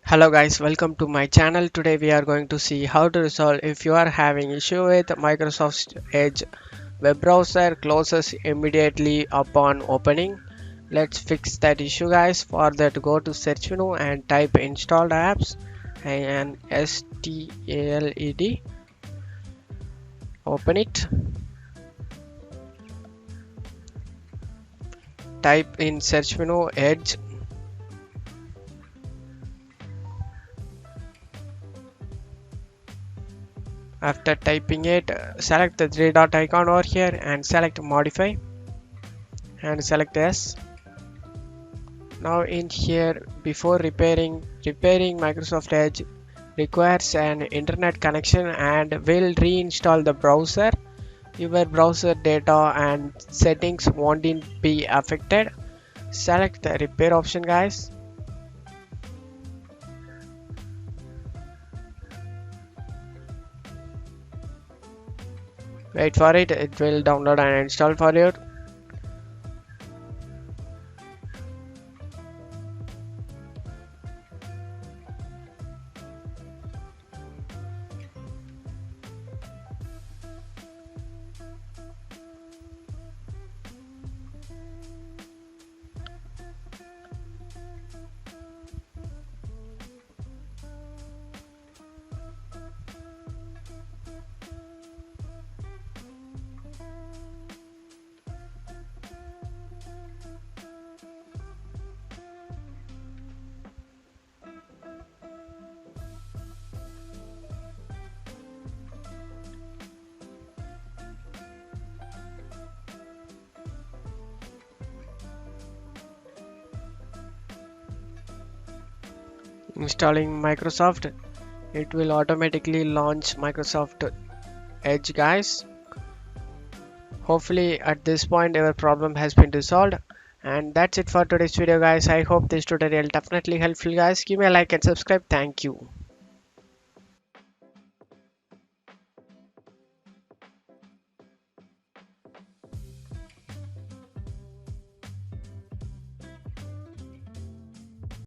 Hello guys, welcome to my channel. Today we are going to see how to resolve if you are having issue with Microsoft Edge web browser closes immediately upon opening. Let's fix that issue guys. For that, go to search menu and type installed apps and STALED. Open it. Type in search menu Edge. After typing it, select the three dot icon over here and select modify and select yes. Now in here, before repairing Microsoft Edge requires an internet connection and will reinstall the browser. Your browser data and settings won't be affected. Select the repair option guys. Wait for it, it will download and install for you. Installing Microsoft, it will automatically launch Microsoft Edge guys. Hopefully at this point your problem has been resolved. And that's it for today's video guys. I hope this tutorial definitely helpful guys. Give me a like and subscribe. Thank you.